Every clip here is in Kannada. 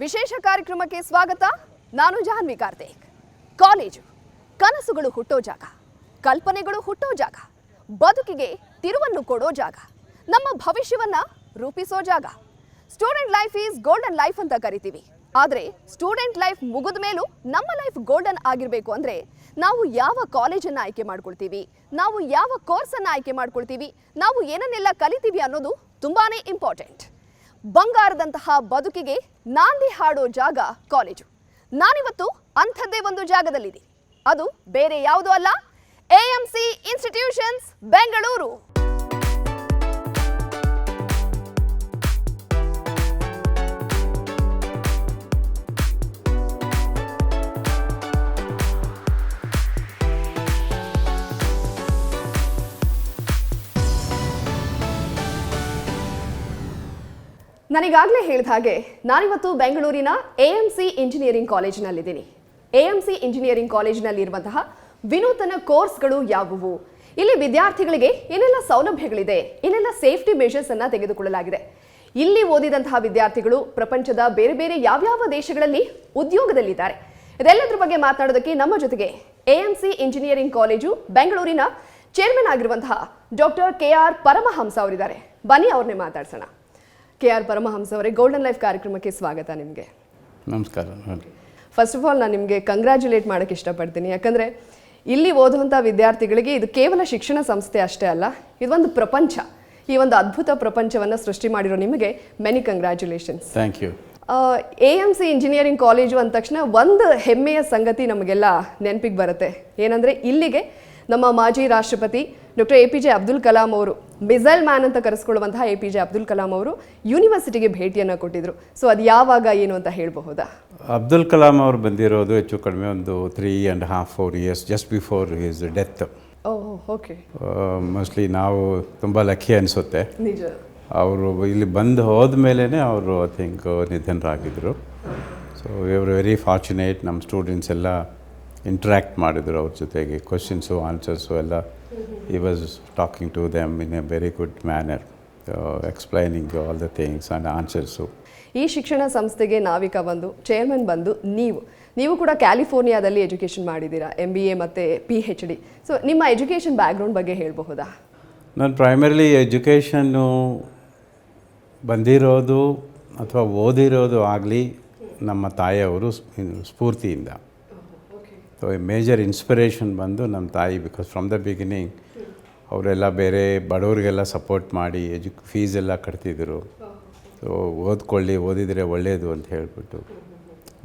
ವಿಶೇಷ ಕಾರ್ಯಕ್ರಮಕ್ಕೆ ಸ್ವಾಗತ. ನಾನು ಜಾನ್ವಿ ಕಾರ್ತಿಕ್. ಕಾಲೇಜು ಕನಸುಗಳು ಹುಟ್ಟೋ ಜಾಗ, ಕಲ್ಪನೆಗಳು ಹುಟ್ಟೋ ಜಾಗ, ಬದುಕಿಗೆ ತಿರುವನ್ನು ಕೊಡೋ ಜಾಗ, ನಮ್ಮ ಭವಿಷ್ಯವನ್ನ ರೂಪಿಸೋ ಜಾಗ. Student life is golden life ಅಂತ ಕರಿತೀವಿ. ಆದರೆ ಸ್ಟೂಡೆಂಟ್ ಲೈಫ್ ಮುಗಿದ ಮೇಲೂ ನಮ್ಮ ಲೈಫ್ ಗೋಲ್ಡನ್ ಆಗಿರಬೇಕು ಅಂದರೆ ನಾವು ಯಾವ ಕಾಲೇಜನ್ನು ಆಯ್ಕೆ ಮಾಡ್ಕೊಳ್ತೀವಿ, ನಾವು ಯಾವ ಕೋರ್ಸನ್ನು ಆಯ್ಕೆ ಮಾಡ್ಕೊಳ್ತೀವಿ, ನಾವು ಏನನ್ನೆಲ್ಲ ಕಲಿತೀವಿ ಅನ್ನೋದು ತುಂಬಾನೇ ಇಂಪಾರ್ಟೆಂಟ್. ಬಂಗಾರದಂತಹ ಬದುಕಿಗೆ ನಾಂದಿ ಹಾಡೋ ಜಾಗ ಕಾಲೇಜು. ನಾನಿವತ್ತು ಅಂಥದ್ದೇ ಒಂದು ಜಾಗದಲ್ಲಿದೆ. ಅದು ಬೇರೆ ಯಾವುದೂ ಅಲ್ಲ, AMC ಇನ್ಸ್ಟಿಟ್ಯೂಷನ್ಸ್ ಬೆಂಗಳೂರು. ನಾನೀಗಾಗಲೇ ಹೇಳಿದ ಹಾಗೆ ನಾನಿವತ್ತು ಬೆಂಗಳೂರಿನ AMC ಇಂಜಿನಿಯರಿಂಗ್ ಕಾಲೇಜಿನಲ್ಲಿದ್ದೀನಿ. AMC ಇಂಜಿನಿಯರಿಂಗ್ ಕಾಲೇಜಿನಲ್ಲಿರುವಂತಹ ವಿನೂತನ ಕೋರ್ಸ್ಗಳು ಯಾವುವು, ಇಲ್ಲಿ ವಿದ್ಯಾರ್ಥಿಗಳಿಗೆ ಏನೆಲ್ಲ ಸೌಲಭ್ಯಗಳಿದೆ, ಏನೆಲ್ಲ ಸೇಫ್ಟಿ ಮೆಷರ್ಸನ್ನು ತೆಗೆದುಕೊಳ್ಳಲಾಗಿದೆ, ಇಲ್ಲಿ ಓದಿದಂತಹ ವಿದ್ಯಾರ್ಥಿಗಳು ಪ್ರಪಂಚದ ಬೇರೆ ಬೇರೆ ಯಾವ್ಯಾವ ದೇಶಗಳಲ್ಲಿ ಉದ್ಯೋಗದಲ್ಲಿದ್ದಾರೆ, ಇದೆಲ್ಲದರ ಬಗ್ಗೆ ಮಾತನಾಡೋದಕ್ಕೆ ನಮ್ಮ ಜೊತೆಗೆ AMC ಇಂಜಿನಿಯರಿಂಗ್ ಕಾಲೇಜು ಬೆಂಗಳೂರಿನ ಚೇರ್ಮನ್ ಆಗಿರುವಂತಹ ಡಾಕ್ಟರ್ KR ಪರಮಹಂಸ ಅವರಿದ್ದಾರೆ. ಬನ್ನಿ ಅವ್ರನ್ನೇ ಮಾತಾಡ್ಸೋಣ. KR ಪರಮಹಂಸ ಅವರೇ, ಗೋಲ್ಡನ್ ಲೈಫ್ ಕಾರ್ಯಕ್ರಮಕ್ಕೆ ಸ್ವಾಗತ. ನಿಮಗೆ ನಮಸ್ಕಾರ. ಫಸ್ಟ್ ಆಫ್ ಆಲ್ ನಾನು ನಿಮಗೆ ಕಂಗ್ರ್ಯಾಚುಲೇಟ್ ಮಾಡೋಕ್ಕೆ ಇಷ್ಟಪಡ್ತೀನಿ. ಯಾಕಂದರೆ ಇಲ್ಲಿ ಓದುವಂಥ ವಿದ್ಯಾರ್ಥಿಗಳಿಗೆ ಇದು ಕೇವಲ ಶಿಕ್ಷಣ ಸಂಸ್ಥೆ ಅಷ್ಟೇ ಅಲ್ಲ, ಇದೊಂದು ಪ್ರಪಂಚ. ಈ ಒಂದು ಅದ್ಭುತ ಪ್ರಪಂಚವನ್ನು ಸೃಷ್ಟಿ ಮಾಡಿರೋ ನಿಮಗೆ many congratulations. Thank you. AMC engineering college ಅಂದ ತಕ್ಷಣ ಒಂದು ಹೆಮ್ಮೆಯ ಸಂಗತಿ ನಮಗೆಲ್ಲ ನೆನಪಿಗೆ ಬರುತ್ತೆ. ಏನಂದರೆ ಇಲ್ಲಿಗೆ ನಮ್ಮ ಮಾಜಿ ರಾಷ್ಟ್ರಪತಿ ಡಾಕ್ಟರ್ APJ ಅಬ್ದುಲ್ ಕಲಾಂ ಅವರು, ಮಿಸೈಲ್ ಮ್ಯಾನ್ ಅಂತ ಕರೆಸ್ಕೊಳ್ಳುವಂತಹ APJ ಅಬ್ದುಲ್ ಕಲಾಂ ಅವರು ಯೂನಿವರ್ಸಿಟಿಗೆ ಭೇಟಿಯನ್ನು ಕೊಟ್ಟಿದ್ರು. ಸೊ ಅದು ಯಾವಾಗ ಏನು ಅಂತ ಹೇಳಬಹುದಾ? ಅಬ್ದುಲ್ ಕಲಾಂ ಅವರು ಬಂದಿರೋದು ಹೆಚ್ಚು ಕಡಿಮೆ ಒಂದು 3.5-4 years just before his death. Okay. Mostly ನಾವು ತುಂಬ ಲಕ್ಕಿ ಅನಿಸುತ್ತೆ. ನಿಜ. ಅವರು ಇಲ್ಲಿ ಬಂದು ಹೋದ್ಮೇಲೆ ಅವರು ಐ ಥಿಂಕ್ ನಿಧನರಾಗಿದ್ದರು. So we are very fortunate. ನಮ್ಮ ಸ್ಟೂಡೆಂಟ್ಸ್ ಎಲ್ಲ ಇಂಟ್ರ್ಯಾಕ್ಟ್ ಮಾಡಿದ್ರು ಅವ್ರ ಜೊತೆಗೆ, ಕ್ವಶನ್ಸು ಆನ್ಸರ್ಸು ಎಲ್ಲ. he was talking to them in a very good manner, explaining all the things and answers. ಈ ಶಿಕ್ಷಣ ಸಂಸ್ಥೆಗೆ ನಾವಿಕ ಬಂದು, ಚೇರ್ಮನ್ ಬಂದು, ನೀವು ಕೂಡ ಕ್ಯಾಲಿಫೋರ್ನಿಯಾದಲ್ಲಿ ಎಜುಕೇಷನ್ ಮಾಡಿದ್ದೀರಾ, MBA ಮತ್ತು PhD. ಸೊ ನಿಮ್ಮ ಎಜುಕೇಷನ್ ಬ್ಯಾಕ್ಗ್ರೌಂಡ್ ಬಗ್ಗೆ ಹೇಳಬಹುದಾ? ನಾನು ಪ್ರೈಮರಿಲಿ ಎಜುಕೇಷನ್ನು ಬಂದಿರೋದು ಅಥವಾ ಓದಿರೋದು ಆಗಲಿ ನಮ್ಮ ತಾಯಿಯವರು ಸ್ಫೂರ್ತಿಯಿಂದ. ಸೊ ಮೇಜರ್ ಇನ್ಸ್ಪಿರೇಷನ್ ಬಂದು ನಮ್ಮ ತಾಯಿ. ಬಿಕಾಸ್ ಫ್ರಮ್ ದ ಬಿಗಿನಿಂಗ್ ಅವರೆಲ್ಲ ಬೇರೆ ಬಡವರಿಗೆಲ್ಲ ಸಪೋರ್ಟ್ ಮಾಡಿ ಫೀಸ್ ಎಲ್ಲ ಕಟ್ತಿದ್ರು. ಸೊ ಓದಿದರೆ ಒಳ್ಳೆಯದು ಅಂತ ಹೇಳಿಬಿಟ್ಟು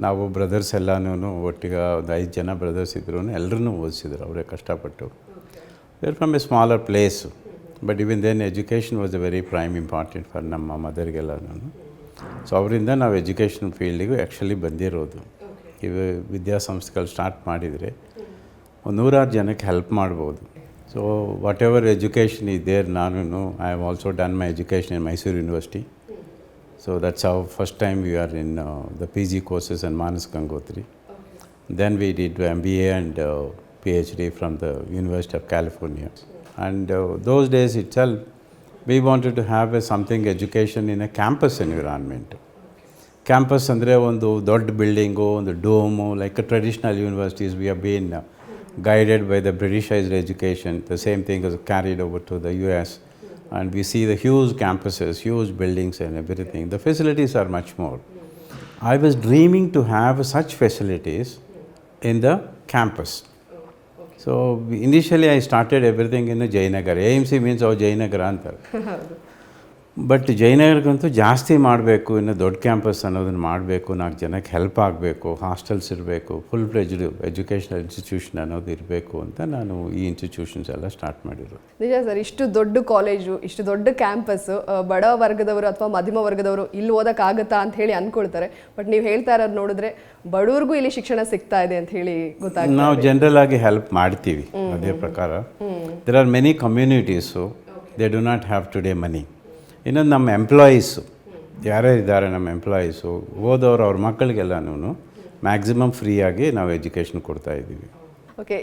ನಾವು ಬ್ರದರ್ಸ್ ಎಲ್ಲನೂ ಒಟ್ಟಿಗೆ ಒಂದು 5 ಜನ ಬ್ರದರ್ಸ್ ಇದ್ರೂ ಎಲ್ಲರೂ ಓದಿಸಿದ್ರು ಅವರೇ ಕಷ್ಟಪಟ್ಟು. Where from a smaller place, but even then education was a very prime important for ನಮ್ಮ ಮದರ್ಗೆಲ್ಲನೂ. ಸೊ ಅವರಿಂದ ನಾವು ಎಜುಕೇಷನ್ ಫೀಲ್ಡಿಗೂ ಆ್ಯಕ್ಚುಲಿ ಬಂದಿರೋದು. ಇವು ವಿದ್ಯಾಸಂಸ್ಥೆಗಳು ಸ್ಟಾರ್ಟ್ ಮಾಡಿದರೆ 100 ಜನಕ್ಕೆ ಹೆಲ್ಪ್ ಮಾಡ್ಬೋದು. ಸೊ ವಾಟ್ ಎವರ್ ಎಜುಕೇಷನ್ ಇದೆ, ನಾನು I have also done my education in Mysuru university. So that's our first time we are in the PG courses in Manas Gangotri. Then we did MBA and PhD from the University of California. And those days itself, we wanted to have something education in a campus environment. Campus ಅಂದರೆ ಒಂದು ದೊಡ್ಡ ಬಿಲ್ಡಿಂಗು, ಒಂದು dome, like traditional universities. We have been guided by the Britishised education. The same thing is carried over to the US. And we see the huge campuses, huge buildings and everything. The facilities are much more. I was dreaming to have such facilities in the campus. So initially I started everything in the Jayanagar. AMC means Jayanagar ಅಂತಾರೆ. ಬಟ್ ಜಯನಗರಕ್ಕಂತೂ ಜಾಸ್ತಿ ಮಾಡಬೇಕು, ಇನ್ನು ದೊಡ್ಡ ಕ್ಯಾಂಪಸ್ ಅನ್ನೋದನ್ನು ಮಾಡಬೇಕು, 4 ಜನಕ್ಕೆ ಹೆಲ್ಪ್ ಆಗಬೇಕು, ಹಾಸ್ಟೆಲ್ಸ್ ಇರಬೇಕು, ಫುಲ್ ಫ್ಲೆಜ್ಡ್ ಎಜುಕೇಷನಲ್ ಇನ್ಸ್ಟಿಟ್ಯೂಷನ್ ಅನ್ನೋದು ಇರಬೇಕು ಅಂತ ನಾನು ಈ ಇನ್ಸ್ಟಿಟ್ಯೂಷನ್ಸ್ ಎಲ್ಲ ಸ್ಟಾರ್ಟ್ ಮಾಡಿರೋದು. ನಿಜ ಸರ್, ಇಷ್ಟು ದೊಡ್ಡ ಕಾಲೇಜು, ಇಷ್ಟು ದೊಡ್ಡ ಕ್ಯಾಂಪಸ್ಸು, ಬಡ ವರ್ಗದವರು ಅಥವಾ ಮಧ್ಯಮ ವರ್ಗದವರು ಇಲ್ಲಿ ಓದೋಕ್ಕಾಗತ್ತಾ ಅಂತ ಹೇಳಿ ಅಂದ್ಕೊಳ್ತಾರೆ. ಬಟ್ ನೀವು ಹೇಳ್ತಾ ಇರೋದು ನೋಡಿದ್ರೆ ಬಡವ್ರಿಗೂ ಇಲ್ಲಿ ಶಿಕ್ಷಣ ಸಿಗ್ತಾ ಇದೆ ಅಂತ ಹೇಳಿ ಗೊತ್ತಾಗ್ತದೆ. ನಾವು ಜನರಲ್ ಆಗಿ ಹೆಲ್ಪ್ ಮಾಡ್ತೀವಿ ಅದೇ ಪ್ರಕಾರ. There are many communities, they do not have today money. ಇನ್ನೊಂದು ನಮ್ಮ ಎಂಪ್ಲಾಯೀಸು ಯಾರೇ ಇದ್ದಾರೆ, ನಮ್ಮ ಎಂಪ್ಲಾಯೀಸು ಓದೋರು ಅವ್ರ ಮಕ್ಕಳಿಗೆಲ್ಲನೂ ಮ್ಯಾಕ್ಸಿಮಮ್ ಫ್ರೀಯಾಗಿ ನಾವು ಎಜುಕೇಷನ್ ಕೊಡ್ತಾಯಿದ್ದೀವಿ. ಓಕೆ,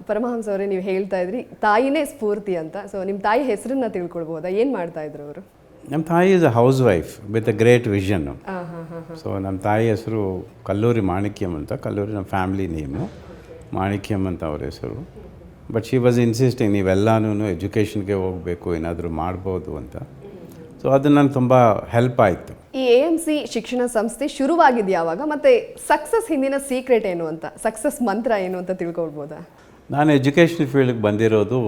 ಪರಮಹಂಸ ಅವರೇ, ನೀವು ಹೇಳ್ತಾ ಇದ್ರಿ ತಾಯಿನೇ ಸ್ಫೂರ್ತಿ ಅಂತ. ಸೊ ನಿಮ್ಮ ತಾಯಿ ಹೆಸರನ್ನ ತಿಳ್ಕೊಳ್ಬೋದಾ? ಏನು ಮಾಡ್ತಾ ಇದ್ರು ಅವರು? ನಮ್ಮ ತಾಯಿ is a house wife with a great vision. So ನಮ್ಮ ತಾಯಿ ಹೆಸರು ಕಲ್ಲೂರಿ ಮಾಣಿಕ್ಯಂ ಅಂತ, ಕಲ್ಲೂರಿ ನಮ್ಮ ಫ್ಯಾಮಿಲಿ ನೇಮು, ಮಾಣಿಕ್ಯಂ ಅಂತ ಅವ್ರ ಹೆಸರು. ಬಟ್ ಶಿ ವಾಸ್ ಇನ್ಸಿಸ್ಟಿಂಗ್ ನೀವೆಲ್ಲನೂ ಎಜುಕೇಷನ್ಗೆ ಹೋಗಬೇಕು, ಏನಾದರೂ ಮಾಡ್ಬೋದು ಅಂತ. ಸೊ ಅದು ನನಗೆ ತುಂಬ ಹೆಲ್ಪ್ ಆಯಿತು. ಈ AMC ಶಿಕ್ಷಣ ಸಂಸ್ಥೆ ಶುರುವಾಗಿದ್ದು ಯಾವಾಗ, ಮತ್ತು ಸಕ್ಸಸ್ ಹಿಂದಿನ ಸೀಕ್ರೆಟ್ ಏನು ಅಂತ, ಸಕ್ಸಸ್ ಮಂತ್ರ ಏನು ಅಂತ ತಿಳ್ಕೊಳ್ಬೋದಾ? ನಾನು ಎಜುಕೇಷನ್ ಫೀಲ್ಡ್ಗೆ ಬಂದಿರೋದು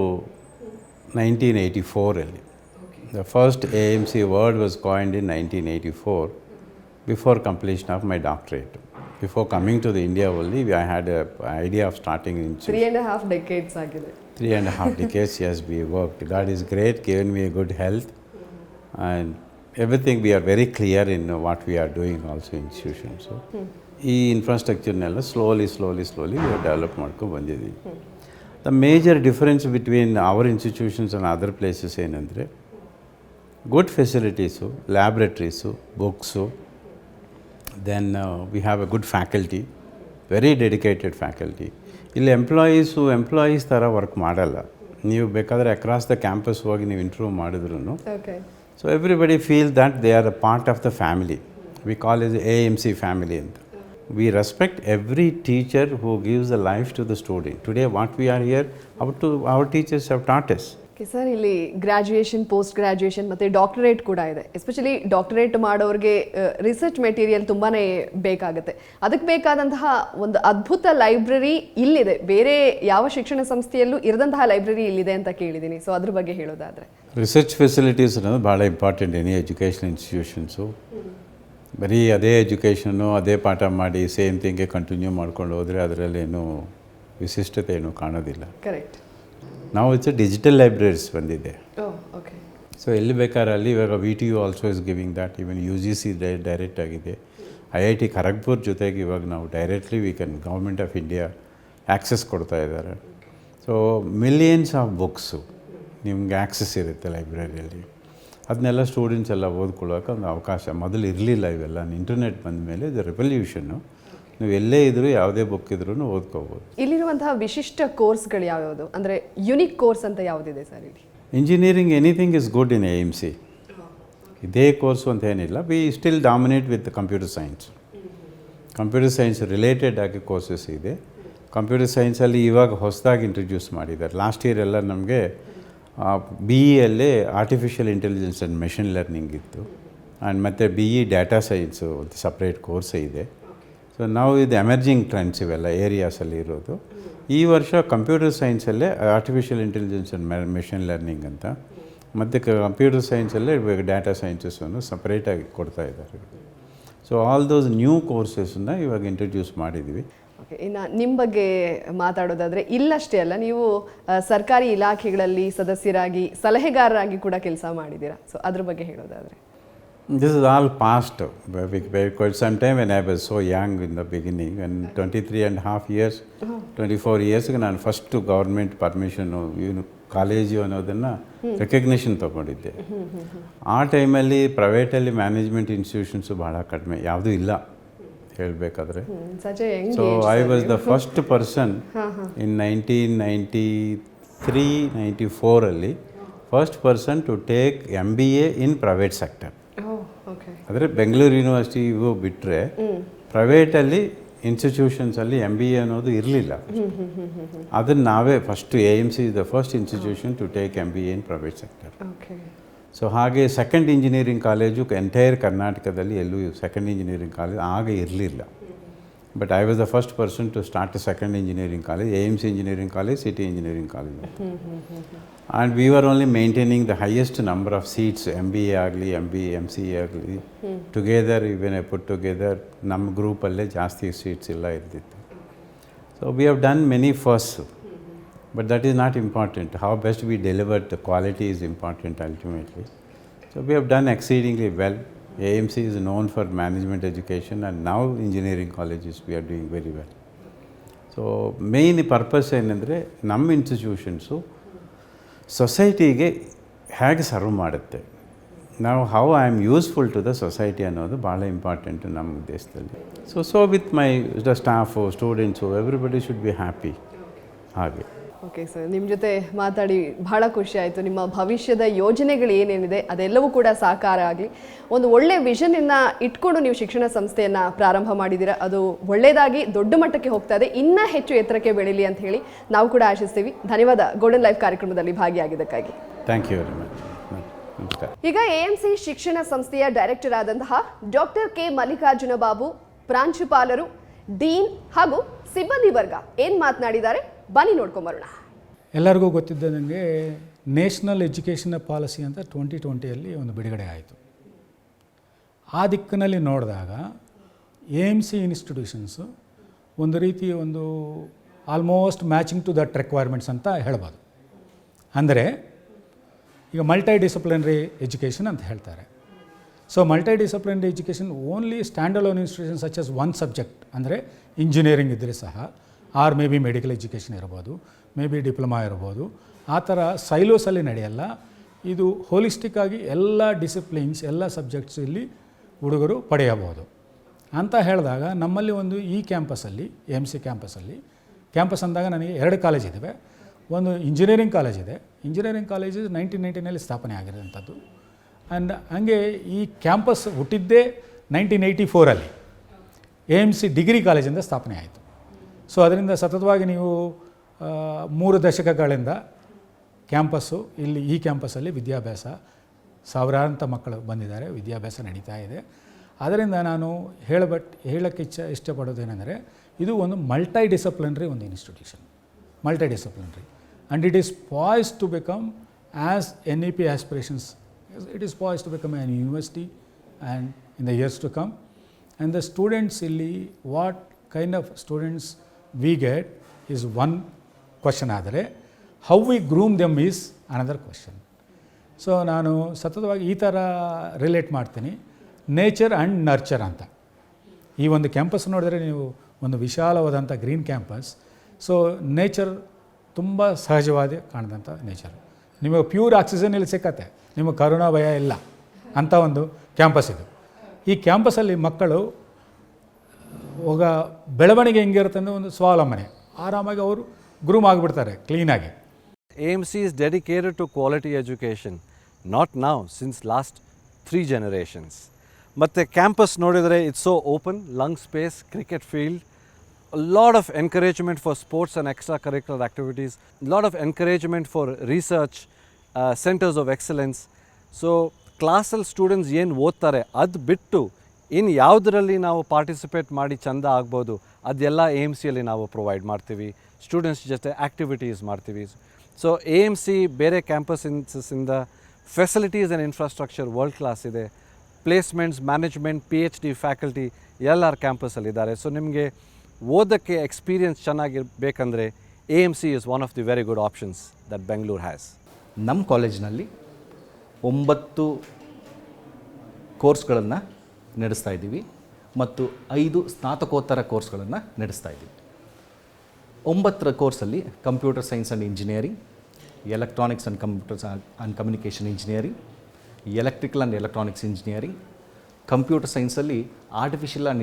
1984. The first AMC word was coined in 1984 before completion of my doctorate. Before coming to the India only, I had an idea of starting in 3.5 decades ಆಗಿದೆ. 3.5 decades, yes, we worked. God is great, given me a good health and everything. We are very clear in what we are doing also in institution. So, ಈ ಇನ್ಫ್ರಾಸ್ಟ್ರಕ್ಚರ್ನೆಲ್ಲ ಸ್ಲೋಲಿ we have develop ಮಾಡ್ಕೊಂಡು ಬಂದಿದ್ದೀವಿ. The major difference between our institutions and other places ಏನಂದರೆ good facilities, laboratories, books, then we have a good faculty, very dedicated faculty. ಇಲ್ಲಿ ಎಂಪ್ಲಾಯೀಸ್ ಥರ ವರ್ಕ್ ಮಾಡಲ್ಲ. ನೀವು ಬೇಕಾದರೆ ಅಕ್ರಾಸ್ ದ ಕ್ಯಾಂಪಸ್ ಹೋಗಿ ನೀವು ಇಂಟರ್ವ್ಯೂ ಮಾಡಿದ್ರು, so everybody feel that they are a part of the family. We call is AMC family ಅಂತ. We respect every teacher who gives a life to the student. Today what we are here, our teachers have taught us. Sir, ಇಲ್ಲಿ ಗ್ರ್ಯಾಜುಯೇಷನ್, ಪೋಸ್ಟ್ ಗ್ರ್ಯಾಜುಯೇಷನ್ ಮತ್ತು ಡಾಕ್ಟರೇಟ್ ಕೂಡ ಇದೆ. ಎಸ್ಪೆಷಲಿ ಡಾಕ್ಟರೇಟ್ ಮಾಡೋರಿಗೆ ರಿಸರ್ಚ್ ಮೆಟೀರಿಯಲ್ ತುಂಬಾ ಬೇಕಾಗುತ್ತೆ. ಅದಕ್ಕೆ ಬೇಕಾದಂತಹ ಒಂದು ಅದ್ಭುತ ಲೈಬ್ರರಿ ಇಲ್ಲಿದೆ. ಬೇರೆ ಯಾವ ಶಿಕ್ಷಣ ಸಂಸ್ಥೆಯಲ್ಲೂ ಇರದಂತಹ ಲೈಬ್ರರಿ ಇಲ್ಲಿದೆ ಅಂತ ಕೇಳಿದ್ದೀನಿ. ಸೊ ಅದ್ರ ಬಗ್ಗೆ ಹೇಳೋದಾದರೆ, ರಿಸರ್ಚ್ ಫೆಸಿಲಿಟೀಸ್ ಅನ್ನೋದು ಭಾಳ ಇಂಪಾರ್ಟೆಂಟ್ ಎನಿ ಎಜುಕೇಷನ್ ಇನ್ಸ್ಟಿಟ್ಯೂಷನ್ಸು. ಬರೀ ಅದೇ ಎಜುಕೇಷನ್ನು, ಅದೇ ಪಾಠ ಮಾಡಿ ಸೇಮ್ ಥಿಂಗೆ ಕಂಟಿನ್ಯೂ ಮಾಡ್ಕೊಂಡು ಹೋದರೆ ಅದರಲ್ಲೇನು ವಿಶಿಷ್ಟತೆ ಏನೂ ಕಾಣೋದಿಲ್ಲ. ಕರೆಕ್ಟ್. ನಾವು ಇಟ್ಸ್ ಡಿಜಿಟಲ್ ಲೈಬ್ರರೀಸ್ ಬಂದಿದೆ. ಓಕೆ. ಸೊ ಎಲ್ಲಿ ಬೇಕಾದ್ರೆ ಅಲ್ಲಿ ಇವಾಗ VTU also is giving that. Even UGC direct ಆಗಿದೆ. IIT ಖರಗ್ಪುರ್ ಜೊತೆಗೆ ಇವಾಗ ನಾವು directly government of India access ಕೊಡ್ತಾ ಇದ್ದಾರೆ. ಸೊ ಮಿಲಿಯನ್ಸ್ ಆಫ್ ಬುಕ್ಸು ನಿಮ್ಗೆ ಆ್ಯಕ್ಸೆಸ್ ಇರುತ್ತೆ ಲೈಬ್ರರಿಯಲ್ಲಿ. ಅದನ್ನೆಲ್ಲ ಸ್ಟೂಡೆಂಟ್ಸ್ ಎಲ್ಲ ಓದ್ಕೊಳ್ಳೋಕೆ ಒಂದು ಅವಕಾಶ ಮೊದಲು ಇರಲಿಲ್ಲ. ಇವೆಲ್ಲ ಇಂಟರ್ನೆಟ್ ಬಂದ ಮೇಲೆ ಇದು ರೆವಲ್ಯೂಷನ್ನು. ನೀವು ಎಲ್ಲೇ ಇದ್ದರೂ ಯಾವುದೇ ಬುಕ್ ಇದ್ರೂ ಓದ್ಕೋಬೋದು. ಇಲ್ಲಿರುವಂತಹ ವಿಶಿಷ್ಟ ಕೋರ್ಸ್ಗಳು ಯಾವ್ಯಾವುದು, ಅಂದರೆ ಯುನಿಕ್ ಕೋರ್ಸ್ ಅಂತ ಯಾವುದಿದೆ ಸರ್ ಇಲ್ಲಿ? Engineering anything is good in AMC. ಇದೇ ಕೋರ್ಸು ಅಂತ ಏನಿಲ್ಲ. We still dominate with computer science. Computer science related ಆಗಿ ಕೋರ್ಸಸ್ ಇದೆ. ಕಂಪ್ಯೂಟರ್ ಸೈನ್ಸಲ್ಲಿ ಇವಾಗ ಹೊಸದಾಗಿ ಇಂಟ್ರೊಡ್ಯೂಸ್ ಮಾಡಿದ್ದಾರೆ. ಲಾಸ್ಟ್ ಇಯರ್ ಎಲ್ಲ ನಮಗೆ BE ಅಲ್ಲೇ artificial intelligence and machine learning ಇತ್ತು. ಆ್ಯಂಡ್ ಮತ್ತು BE ಡಾಟಾ ಸೈನ್ಸು ಒಂದು ಸಪ್ರೇಟ್ ಕೋರ್ಸೇ ಇದೆ. ಸೊ ನಾವು ಇದು ಎಮರ್ಜಿಂಗ್ ಟ್ರೆಂಡ್ಸ್ ಇವೆಲ್ಲ ಏರಿಯಾಸಲ್ಲಿ ಇರೋದು. ಈ ವರ್ಷ ಕಂಪ್ಯೂಟರ್ ಸೈನ್ಸಲ್ಲೇ artificial intelligence and machine learning ಅಂತ, ಮತ್ತು ಕಂಪ್ಯೂಟರ್ ಸೈನ್ಸಲ್ಲೇ ಇವಾಗ ಡಾಟಾ ಸೈನ್ಸಸ್ಸನ್ನು ಸಪ್ರೇಟಾಗಿ ಕೊಡ್ತಾ ಇದ್ದಾರೆ. ಸೊ ಆಲ್ ದೋಸ್ ನ್ಯೂ ಕೋರ್ಸಸ್ನ ಇವಾಗ ಇಂಟ್ರೊಡ್ಯೂಸ್ ಮಾಡಿದ್ದೀವಿ. ಓಕೆ. ಇನ್ನು ನಿಮ್ಮ ಬಗ್ಗೆ ಮಾತಾಡೋದಾದರೆ, ಇಲ್ಲಷ್ಟೇ ಅಲ್ಲ, ನೀವು ಸರ್ಕಾರಿ ಇಲಾಖೆಗಳಲ್ಲಿ ಸದಸ್ಯರಾಗಿ, ಸಲಹೆಗಾರರಾಗಿ ಕೂಡ ಕೆಲಸ ಮಾಡಿದ್ದೀರಾ. ಸೊ ಅದ್ರ ಬಗ್ಗೆ ಹೇಳೋದಾದರೆ? This is all past. Quite some time when I was so young in the beginning, when 23.5 years, 24 years, ನಾನು ಫಸ್ಟ್ ಗೌರ್ಮೆಂಟ್ ಪರ್ಮಿಷನ್ನು ಕಾಲೇಜು ಅನ್ನೋದನ್ನು ರೆಕಗ್ನಿಷನ್ ತೊಗೊಂಡಿದ್ದೆ. ಆ ಟೈಮಲ್ಲಿ ಪ್ರೈವೇಟಲ್ಲಿ ಮ್ಯಾನೇಜ್ಮೆಂಟ್ ಇನ್ಸ್ಟಿಟ್ಯೂಷನ್ಸು ಭಾಳ ಕಡಿಮೆ, ಯಾವುದೂ ಇಲ್ಲ ಹೇಳಬೇಕಾದ್ರೆ. So I was the first person in 1993-94 first person to take MBA in private sector. ಆದರೆ ಬೆಂಗಳೂರು ಯೂನಿವರ್ಸಿಟಿ ಇವು ಬಿಟ್ಟರೆ ಪ್ರೈವೇಟಲ್ಲಿ ಇನ್ಸ್ಟಿಟ್ಯೂಷನ್ಸಲ್ಲಿ MBA ಅನ್ನೋದು ಇರಲಿಲ್ಲ. ಅದನ್ನು ನಾವೇ first AMC is the first institution to take MBA in private sector. So ಹಾಗೆ ಸೆಕೆಂಡ್ ಇಂಜಿನಿಯರಿಂಗ್ ಕಾಲೇಜು ಎಂಟೈರ್ ಕರ್ನಾಟಕದಲ್ಲಿ ಎಲ್ಲೂ ಸೆಕೆಂಡ್ ಇಂಜಿನಿಯರಿಂಗ್ ಕಾಲೇಜ್ ಆಗ ಇರಲಿಲ್ಲ. But I was the first person to start a second engineering college, AMC engineering college, city engineering college. And we are only maintaining the highest number of seats, MBA ಆಗಲಿ MCA ಆಗಲಿ together. Even I put together ನಮ್ಮ ಗ್ರೂಪಲ್ಲೇ ಜಾಸ್ತಿ ಸೀಟ್ಸ್ ಎಲ್ಲ ಇರ್ತಿತ್ತು. So we have done many firsts, but that is not important. How best we delivered the quality is important ultimately. So we have done exceedingly well. AMC is known for management education, and now engineering colleges we are doing very well. So main purpose ಏನಂದರೆ ನಮ್ಮ ಇನ್ಸ್ಟಿಟ್ಯೂಷನ್ಸು ಸೊಸೈಟಿಗೆ ಹೇಗೆ ಸರ್ವ್ ಮಾಡುತ್ತೆ, ನಾವು how I am useful to the society ಅನ್ನೋದು ಭಾಳ ಇಂಪಾರ್ಟೆಂಟು ನಮ್ಮ ದೇಶದಲ್ಲಿ. So with my the staff, students, everybody should be happy. ಹಾಗೆ ಓಕೆ ಸರ್, ನಿಮ್ಮ ಜೊತೆ ಮಾತಾಡಿ ಬಹಳ ಖುಷಿ ಆಯಿತು. ನಿಮ್ಮ ಭವಿಷ್ಯದ ಯೋಜನೆಗಳು ಏನೇನಿದೆ ಅದೆಲ್ಲವೂ ಕೂಡ ಸಾಕಾರ ಆಗಲಿ. ಒಂದು ಒಳ್ಳೆ ವಿಷನನ್ನು ಇಟ್ಕೊಂಡು ನೀವು ಶಿಕ್ಷಣ ಸಂಸ್ಥೆಯನ್ನು ಪ್ರಾರಂಭ ಮಾಡಿದ್ದೀರಾ. ಅದು ಒಳ್ಳೆಯದಾಗಿ ದೊಡ್ಡ ಮಟ್ಟಕ್ಕೆ ಹೋಗ್ತಾ ಇದೆ, ಇನ್ನೂ ಹೆಚ್ಚು ಎತ್ತರಕ್ಕೆ ಬೆಳೀಲಿ ಅಂತ ಹೇಳಿ ನಾವು ಕೂಡ ಆಶಿಸ್ತೀವಿ. ಧನ್ಯವಾದ ಗೋಲ್ಡನ್ ಲೈಫ್ ಕಾರ್ಯಕ್ರಮದಲ್ಲಿ ಭಾಗಿಯಾಗಿದ್ದಕ್ಕಾಗಿ. Thank you very much. ನಮಸ್ಕಾರ. ಈಗ AMC ಶಿಕ್ಷಣ ಸಂಸ್ಥೆಯ ಡೈರೆಕ್ಟರ್ ಆದಂತಹ ಡಾಕ್ಟರ್ ಕೆ ಮಲ್ಲಿಕಾರ್ಜುನ ಬಾಬು, ಪ್ರಾಂಶುಪಾಲರು, ಡೀನ್ ಹಾಗೂ ಸಿಬ್ಬಂದಿ ವರ್ಗ ಏನು ಮಾತನಾಡಿದ್ದಾರೆ ಬನ್ನಿ ನೋಡ್ಕೊಂಬರೋಣ. ಎಲ್ಲರಿಗೂ ಗೊತ್ತಿದ್ದಂಗೆ ನ್ಯಾಷನಲ್ ಎಜುಕೇಷನ್ ಪಾಲಿಸಿ ಅಂತ 2020ಯಲ್ಲಿ ಒಂದು ಬಿಡುಗಡೆ ಆಯಿತು. ಆ ದಿಕ್ಕಿನಲ್ಲಿ ನೋಡಿದಾಗ AMC ಇನ್ಸ್ಟಿಟ್ಯೂಷನ್ಸು ಒಂದು ರೀತಿ ಒಂದು almost matching to that requirements ಅಂತ ಹೇಳ್ಬೋದು. ಅಂದರೆ ಈಗ ಮಲ್ಟಿ ಡಿಸಿಪ್ಲಿನರಿ ಎಜುಕೇಷನ್ ಅಂತ ಹೇಳ್ತಾರೆ. So multi disciplinary education only stand alone institution such as one subject, ಅಂದರೆ ಇಂಜಿನಿಯರಿಂಗ್ ಇದ್ದರೆ ಸಹ, or maybe medical education ಇರ್ಬೋದು, ಮೇ ಬಿ ಡಿಪ್ಲೊಮಾ ಇರ್ಬೋದು, ಆ ಥರ ಸೈಲೋಸಲ್ಲಿ ನಡೆಯಲ್ಲ. ಇದು ಹೋಲಿಸ್ಟಿಕ್ ಆಗಿ ಎಲ್ಲ ಡಿಸಿಪ್ಲಿನ್ಸ್, ಎಲ್ಲ ಸಬ್ಜೆಕ್ಟ್ಸ್ ಇಲ್ಲಿ ಹುಡುಗರು ಪಡೆಯಬಹುದು ಅಂತ ಹೇಳಿದಾಗ, ನಮ್ಮಲ್ಲಿ ಒಂದು ಈ ಕ್ಯಾಂಪಸ್ಸಲ್ಲಿ AMC ಕ್ಯಾಂಪಸ್ ಅಂದಾಗ ನನಗೆ 2 ಕಾಲೇಜ್ ಇದ್ದಾವೆ. ಒಂದು ಇಂಜಿನಿಯರಿಂಗ್ ಕಾಲೇಜ್ ಇದೆ. ಇಂಜಿನಿಯರಿಂಗ್ ಕಾಲೇಜು 1990ನಲ್ಲಿ ಸ್ಥಾಪನೆ ಆಗಿರೋಂಥದ್ದು. ಆ್ಯಂಡ್ ಹಾಗೆ ಈ ಕ್ಯಾಂಪಸ್ ಹುಟ್ಟಿದ್ದೇ 1984ಅಲ್ಲಿ AMC ಡಿಗ್ರಿ ಕಾಲೇಜಿಂದ ಸ್ಥಾಪನೆ ಆಯಿತು. ಸೊ ಅದರಿಂದ ಸತತವಾಗಿ ನೀವು 3 ದಶಕಗಳಿಂದ ಕ್ಯಾಂಪಸ್ಸು ಇಲ್ಲಿ ಈ ಕ್ಯಾಂಪಸ್ಸಲ್ಲಿ ವಿದ್ಯಾಭ್ಯಾಸ, ಸಾವಿರಾರು ಮಕ್ಕಳು ಬಂದಿದ್ದಾರೆ, ವಿದ್ಯಾಭ್ಯಾಸ ನಡೀತಾ ಇದೆ. ಅದರಿಂದ ನಾನು ಹೇಳೋಕ್ಕೆ ಇಷ್ಟಪಡೋದೇನೆಂದರೆ, ಇದು ಒಂದು ಮಲ್ಟಿ ಡಿಸಿಪ್ಲಿನರಿ ಒಂದು institution, multi disciplinary, and it is poised to become, as NEP aspirations, it is poised to become an university and in the years to come. And the students illi, what kind of students we get is one question, ಆದರೆ how we groom them is another question. So ನಾನು ಸತತವಾಗಿ ಈ ಥರ ರಿಲೇಟ್ ಮಾಡ್ತೀನಿ, ನೇಚರ್ ಆ್ಯಂಡ್ ನರ್ಚರ್ ಅಂತ. ಈ ಒಂದು ಕ್ಯಾಂಪಸ್ ನೋಡಿದ್ರೆ ನೀವು ಒಂದು ವಿಶಾಲವಾದಂಥ ಗ್ರೀನ್ ಕ್ಯಾಂಪಸ್. ಸೊ ನೇಚರ್ ತುಂಬ ಸಹಜವಾದ ಕಾಣಿದಂಥ ನೇಚರ್, ನಿಮಗೆ ಪ್ಯೂರ್ ಆಕ್ಸಿಜನ್ ಇಲ್ಲಿ ಸಿಕ್ಕತ್ತೆ, ನಿಮಗೆ ಕರೋನಾ ಭಯ ಇಲ್ಲ ಅಂಥ ಒಂದು ಕ್ಯಾಂಪಸ್ ಇದು. ಈ ಕ್ಯಾಂಪಸ್ಸಲ್ಲಿ ಮಕ್ಕಳು ಹೋಗ ಬೆಳವಣಿಗೆ ಹೆಂಗಿರುತ್ತೆ ಅಂದರೆ ಒಂದು ಸ್ವಾವಲಂಬನೆ, ಆರಾಮಾಗಿ ಅವರು ಗ್ರೂಮ್ ಆಗಿಬಿಡ್ತಾರೆ ಕ್ಲೀನಾಗಿ. AMC is dedicated to quality education, not now, since last 3 generations. But the campus nodidare, it's so open, lung space, cricket field, a lot of encouragement for sports and extracurricular activities, a lot of encouragement for research, centers of excellence. So ಕ್ಲಾಸಲ್ಲಿ ಸ್ಟೂಡೆಂಟ್ಸ್ ಏನು ಓದ್ತಾರೆ ಅದು ಬಿಟ್ಟು ಇನ್ನು ಯಾವುದರಲ್ಲಿ ನಾವು ಪಾರ್ಟಿಸಿಪೇಟ್ ಮಾಡಿ ಚೆಂದ ಆಗ್ಬೋದು ಅದೆಲ್ಲ AMCಯಲ್ಲಿ ನಾವು ಪ್ರೊವೈಡ್ ಮಾಡ್ತೀವಿ. ಸ್ಟೂಡೆಂಟ್ಸ್ ಜೊತೆ ಆ್ಯಕ್ಟಿವಿಟೀಸ್ ಮಾಡ್ತೀವಿ. ಸೊ AMC ಬೇರೆ ಕ್ಯಾಂಪಸ್ಸಿಂದ facilities and infrastructure world class ಇದೆ. ಪ್ಲೇಸ್ಮೆಂಟ್ಸ್, ಮ್ಯಾನೇಜ್ಮೆಂಟ್, PhD ಫ್ಯಾಕಲ್ಟಿ ಎಲ್ಲರ ಕ್ಯಾಂಪಸ್ಸಲ್ಲಿದ್ದಾರೆ. ಸೊ ನಿಮಗೆ ಓದೋಕ್ಕೆ ಎಕ್ಸ್ಪೀರಿಯನ್ಸ್ ಚೆನ್ನಾಗಿರಬೇಕಂದ್ರೆ AMC is one of the very good options that Bangalore has. ನಮ್ಮ ಕಾಲೇಜಿನಲ್ಲಿ 9 ಕೋರ್ಸ್ಗಳನ್ನು ನಡೆಸ್ತಾ ಇದ್ದೀವಿ ಮತ್ತು 5 ಸ್ನಾತಕೋತ್ತರ ಕೋರ್ಸ್ಗಳನ್ನು ನಡೆಸ್ತಾ ಇದ್ದೀವಿ. 9 ಕೋರ್ಸಲ್ಲಿ computer science and engineering, electronics and computers and communication engineering, electrical and electronics engineering, computer ಸೈನ್ಸಲ್ಲಿ artificial and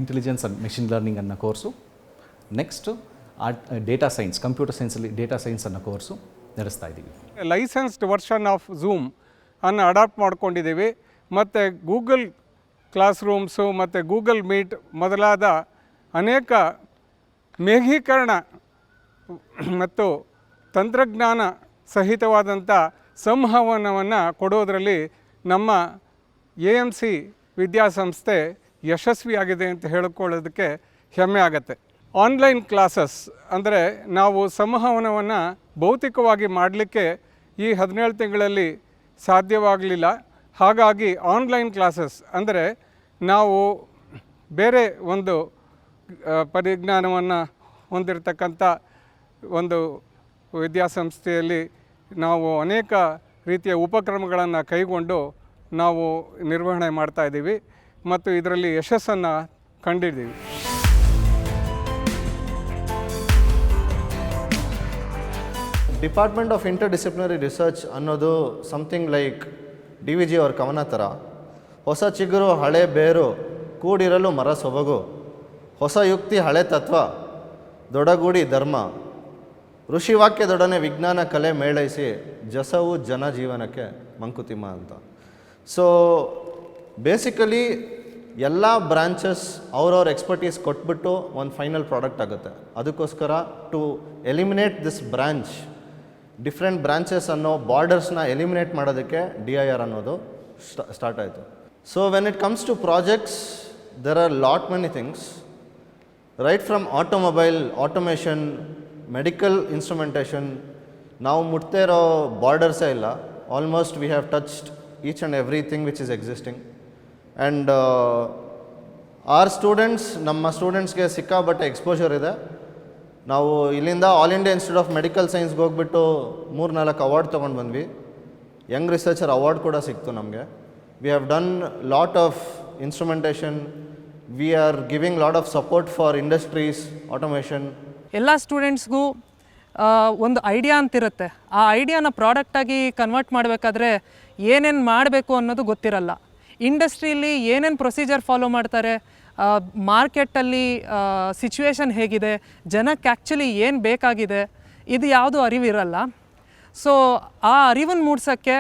intelligence and machine learning ಅನ್ನೋ course, next data science, computer ಸೈನ್ಸಲ್ಲಿ ಡೇಟಾ ಸೈನ್ಸ್ ಅನ್ನೋ ಕೋರ್ಸು ನಡೆಸ್ತಾ ಇದ್ದೀವಿ. ಲೈಸೆನ್ಸ್ಡ್ ವರ್ಷನ್ ಆಫ್ ಝೂಮ್ ಅನ್ನು ಅಡಾಪ್ಟ್ ಮಾಡ್ಕೊಂಡಿದ್ದೀವಿ. ಮತ್ತು ಗೂಗಲ್ ಕ್ಲಾಸ್ ರೂಮ್ಸು ಮತ್ತು ಗೂಗಲ್ ಮೀಟ್ ಮೊದಲಾದ ಅನೇಕ ಮೇಘೀಕರಣ ಮತ್ತು ತಂತ್ರಜ್ಞಾನ ಸಹಿತವಾದಂಥ ಸಂವಹನವನ್ನು ಕೊಡೋದರಲ್ಲಿ ನಮ್ಮ AMC ವಿದ್ಯಾಸಂಸ್ಥೆ ಯಶಸ್ವಿಯಾಗಿದೆ ಅಂತ ಹೇಳಿಕೊಳ್ಳೋದಕ್ಕೆ ಹೆಮ್ಮೆ ಆಗುತ್ತೆ. ಆನ್ಲೈನ್ ಕ್ಲಾಸಸ್ ಅಂದರೆ ನಾವು ಸಂವಹನವನ್ನು ಭೌತಿಕವಾಗಿ ಮಾಡಲಿಕ್ಕೆ ಈ 17 ತಿಂಗಳಲ್ಲಿ ಸಾಧ್ಯವಾಗಲಿಲ್ಲ. ಹಾಗಾಗಿ ಆನ್ಲೈನ್ ಕ್ಲಾಸಸ್ ಅಂದರೆ ನಾವು ಬೇರೆ ಒಂದು ಪರಿಜ್ಞಾನವನ್ನು ಹೊಂದಿರತಕ್ಕಂಥ ಒಂದು ವಿದ್ಯಾಸಂಸ್ಥೆಯಲ್ಲಿ ನಾವು ಅನೇಕ ರೀತಿಯ ಉಪಕ್ರಮಗಳನ್ನು ಕೈಗೊಂಡು ನಾವು ನಿರ್ವಹಣೆ ಮಾಡ್ತಾಯಿದ್ದೀವಿ ಮತ್ತು ಇದರಲ್ಲಿ ಯಶಸ್ಸನ್ನು ಕಂಡಿದ್ದೀವಿ. ಡಿಪಾರ್ಟ್ಮೆಂಟ್ ಆಫ್ ಇಂಟರ್ಡಿಸಿಪ್ಲಿನರಿ ರಿಸರ್ಚ್ ಅನ್ನೋದು ಸಮಥಿಂಗ್ ಲೈಕ್ DVG ಅವ್ರ ಕವನ ಥರ. ಹೊಸ ಚಿಗುರು ಹಳೆ ಬೇರು ಕೂಡಿರಲು ಮರ ಸೊಬಗು, ಹೊಸ ಯುಕ್ತಿ ಹಳೆ ತತ್ವ ದೊಡಗೂಡಿ ಧರ್ಮ, ಋಷಿವಾಕ್ಯದೊಡನೆ ವಿಜ್ಞಾನ ಕಲೆ ಮೇಳೈಸಿ ಜಸವು ಜನಜೀವನಕ್ಕೆ ಮಂಕುತಿಮ್ಮ ಅಂತ. ಸೊ ಬೇಸಿಕಲಿ ಎಲ್ಲ ಬ್ರಾಂಚಸ್ ಅವ್ರವ್ರ ಎಕ್ಸ್ಪರ್ಟೀಸ್ ಕೊಟ್ಬಿಟ್ಟು ಒಂದು ಫೈನಲ್ ಪ್ರಾಡಕ್ಟ್ ಆಗುತ್ತೆ. ಅದಕ್ಕೋಸ್ಕರ to eliminate this branch, different branches ಅನ್ನೋ ಬಾರ್ಡರ್ಸ್ನ ಎಲಿಮಿನೇಟ್ ಮಾಡೋದಕ್ಕೆ DIR ಅನ್ನೋದು ಸ್ಟಾರ್ಟ್ ಆಯಿತು. So when it comes to projects, there are lot many things, right from automobile, automation, medical instrumentation, ನಾವು ಮುಟ್ತಾ ಇರೋ ಬಾರ್ಡರ್ಸೇ ಇಲ್ಲ. Almost we have touched each and everything which is existing. And our students, ನಮ್ಮ ಸ್ಟೂಡೆಂಟ್ಸ್ಗೆ ಸಿಕ್ಕಾಬಟ್ಟೆ ಎಕ್ಸ್ಪೋಜರ್ ಇದೆ. ನಾವು ಇಲ್ಲಿಂದ all India institute of medical ಸೈನ್ಸ್ಗೆ ಹೋಗ್ಬಿಟ್ಟು 3-4 ಅವಾರ್ಡ್ ತೊಗೊಂಡು ಬಂದ್ವಿ. ಯಂಗ್ ರಿಸರ್ಚರ್ ಅವಾರ್ಡ್ ಕೂಡ ಸಿಕ್ತು ನಮಗೆ. V have done lot of instrumentation, we are giving lot of support for industries, automation. ಎಲ್ಲ ಸ್ಟೂಡೆಂಟ್ಸ್ಗೂ ಒಂದು ಐಡಿಯಾ ಅಂತಿರುತ್ತೆ. ಆ ಐಡಿಯಾನ ಪ್ರಾಡಕ್ಟಾಗಿ ಕನ್ವರ್ಟ್ ಮಾಡಬೇಕಾದ್ರೆ ಏನೇನು ಮಾಡಬೇಕು ಅನ್ನೋದು ಗೊತ್ತಿರಲ್ಲ. ಇಂಡಸ್ಟ್ರೀಲಿ ಏನೇನು ಪ್ರೊಸೀಜರ್ ಫಾಲೋ ಮಾಡ್ತಾರೆ, ಮಾರ್ಕೆಟಲ್ಲಿ ಸಿಚುವೇಶನ್ ಹೇಗಿದೆ, ಜನಕ್ಕೆ ಆ್ಯಕ್ಚುಲಿ ಏನು ಬೇಕಾಗಿದೆ, ಇದು ಯಾವುದೂ ಅರಿವಿರಲ್ಲ. ಸೊ ಆ ಅರಿವನ್ನು ಮೂಡ್ಸೋಕ್ಕೆ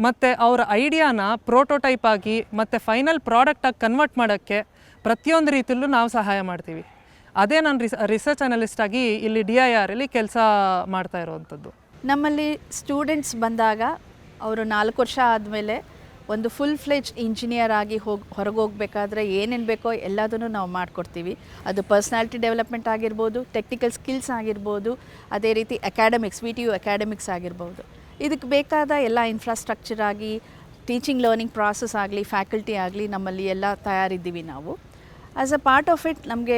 ಮತ್ತು ಅವರ ಐಡಿಯಾನ ಪ್ರೋಟೋಟೈಪ್ ಆಗಿ ಮತ್ತು ಫೈನಲ್ ಪ್ರಾಡಕ್ಟಾಗಿ ಕನ್ವರ್ಟ್ ಮಾಡೋಕ್ಕೆ ಪ್ರತಿಯೊಂದು ರೀತಿಯಲ್ಲೂ ನಾವು ಸಹಾಯ ಮಾಡ್ತೀವಿ. ಅದೇ ನಾನು ರಿಸರ್ಚ್ ಅನಲಿಸ್ಟ್ ಆಗಿ ಇಲ್ಲಿ DIR ಅಲ್ಲಿ ಕೆಲಸ ಮಾಡ್ತಾ ಇರೋವಂಥದ್ದು. ನಮ್ಮಲ್ಲಿ ಸ್ಟೂಡೆಂಟ್ಸ್ ಬಂದಾಗ ಅವರು 4 ವರ್ಷ ಆದಮೇಲೆ ಒಂದು ಫುಲ್ ಫ್ಲೆಜ್ ಇಂಜಿನಿಯರ್ ಆಗಿ ಹೊರಗೆ ಹೋಗಬೇಕಾದ್ರೆ ಏನೇನು ಬೇಕೋ ಎಲ್ಲದನ್ನು ನಾವು ಮಾಡಿಕೊಡ್ತೀವಿ. ಅದು ಪರ್ಸ್ನಾಲಿಟಿ ಡೆವಲಪ್ಮೆಂಟ್ ಆಗಿರ್ಬೋದು, ಟೆಕ್ನಿಕಲ್ ಸ್ಕಿಲ್ಸ್ ಆಗಿರ್ಬೋದು, ಅದೇ ರೀತಿ ಅಕಾಡೆಮಿಕ್ಸ್, VTU ಅಕಾಡೆಮಿಕ್ಸ್ ಆಗಿರ್ಬೋದು. ಇದಕ್ಕೆ ಬೇಕಾದ ಎಲ್ಲ ಇನ್ಫ್ರಾಸ್ಟ್ರಕ್ಚರ್ ಆಗಿ, ಟೀಚಿಂಗ್ ಲರ್ನಿಂಗ್ ಪ್ರಾಸೆಸ್ ಆಗಲಿ, ಫ್ಯಾಕಲ್ಟಿ ಆಗಲಿ, ನಮ್ಮಲ್ಲಿ ಎಲ್ಲ ತಯಾರಿದ್ದೀವಿ ನಾವು. As a part of it ನಮಗೆ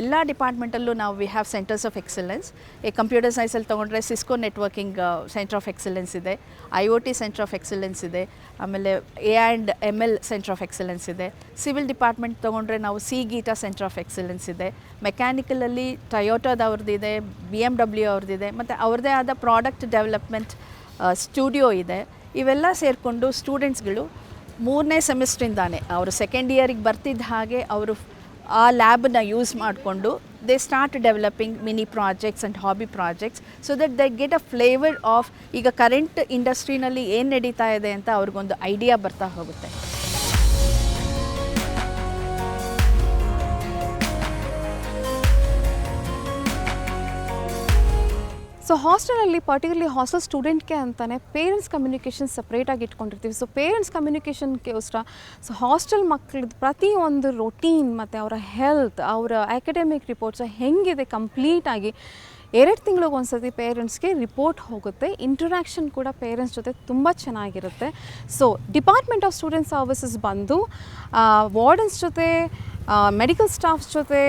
ಎಲ್ಲ ಡಿಪಾರ್ಟ್ಮೆಂಟಲ್ಲೂ ನಾವು we have centres of excellence. ಈ ಕಂಪ್ಯೂಟರ್ ಸೈನ್ಸಲ್ಲಿ ತೊಗೊಂಡ್ರೆ Cisco networking centre of excellence ಇದೆ, IoT ಸೆಂಟರ್ ಆಫ್ ಎಕ್ಸಲೆನ್ಸ್ ಇದೆ, ಆಮೇಲೆ AI&ML ಸೆಂಟರ್ ಆಫ್ ಎಕ್ಸಲೆನ್ಸ್ ಇದೆ. ಸಿವಿಲ್ ಡಿಪಾರ್ಟ್ಮೆಂಟ್ ತೊಗೊಂಡ್ರೆ ನಾವು CGITA ಸೆಂಟರ್ ಆಫ್ ಎಕ್ಸಲೆನ್ಸ್ ಇದೆ. ಮೆಕ್ಯಾನಿಕಲಲ್ಲಿ ಟೊಯೋಟಾದವ್ರದ್ದಿದೆ, BMW ಅವ್ರದ್ದಿದೆ, ಮತ್ತು ಅವ್ರದ್ದೇ ಆದ ಪ್ರಾಡಕ್ಟ್ ಡೆವಲಪ್ಮೆಂಟ್ ಸ್ಟುಡಿಯೋ ಇದೆ. ಇವೆಲ್ಲ ಸೇರಿಕೊಂಡು ಸ್ಟೂಡೆಂಟ್ಸ್ಗಳು 3ನೇ ಸೆಮಿಸ್ಟ್ರಿಂದಾನೆ ಅವರು ಸೆಕೆಂಡ್ ಇಯರಿಗೆ ಬರ್ತಿದ್ದ ಹಾಗೆ ಅವರು ಆ ಲ್ಯಾಬನ್ನ ಯೂಸ್ ಮಾಡಿಕೊಂಡು they start developing mini projects and hobby projects, so that they get a flavour of ಈಗ ಕರೆಂಟ್ ಇಂಡಸ್ಟ್ರಿನಲ್ಲಿ ಏನು ನಡೀತಾ ಇದೆ ಅಂತ ಅವ್ರಿಗೊಂದು ಐಡಿಯಾ ಬರ್ತಾ ಹೋಗುತ್ತೆ. ಸೊ ಹಾಸ್ಟೆಲಲ್ಲಿ ಪರ್ಟಿಕ್ಯುಲರ್ಲಿ ಹಾಸ್ಟೆಲ್ ಸ್ಟೂಡೆಂಟ್ಗೆ ಅಂತಲೇ ಪೇರೆಂಟ್ಸ್ ಕಮ್ಯುನಿಕೇಷನ್ ಸಪ್ರೇಟಾಗಿ ಇಟ್ಕೊಂಡಿರ್ತೀವಿ. ಸೊ ಪೇರೆಂಟ್ಸ್ ಕಮ್ಯುನಿಕೇಷನ್ಗೋಸ್ಕರ ಸೊ ಹಾಸ್ಟೆಲ್ ಮಕ್ಕಳದ್ದು ಪ್ರತಿಯೊಂದು ರೊಟೀನ್ ಮತ್ತು ಅವರ ಹೆಲ್ತ್, ಅವರ ಅಕಾಡೆಮಿಕ್ ರಿಪೋರ್ಟ್ಸ್ ಹೆಂಗಿದೆ ಕಂಪ್ಲೀಟಾಗಿ 2 ತಿಂಗಳಿಗೆ ಒಂದು ಸತಿ ಪೇರೆಂಟ್ಸ್ಗೆ ರಿಪೋರ್ಟ್ ಹೋಗುತ್ತೆ. ಇಂಟ್ರಾಕ್ಷನ್ ಕೂಡ ಪೇರೆಂಟ್ಸ್ ಜೊತೆ ತುಂಬ ಚೆನ್ನಾಗಿರುತ್ತೆ. So department of student services ಬಂದು ವಾರ್ಡನ್ಸ್ ಜೊತೆ, ಮೆಡಿಕಲ್ ಸ್ಟಾಫ್ಸ್ ಜೊತೆ,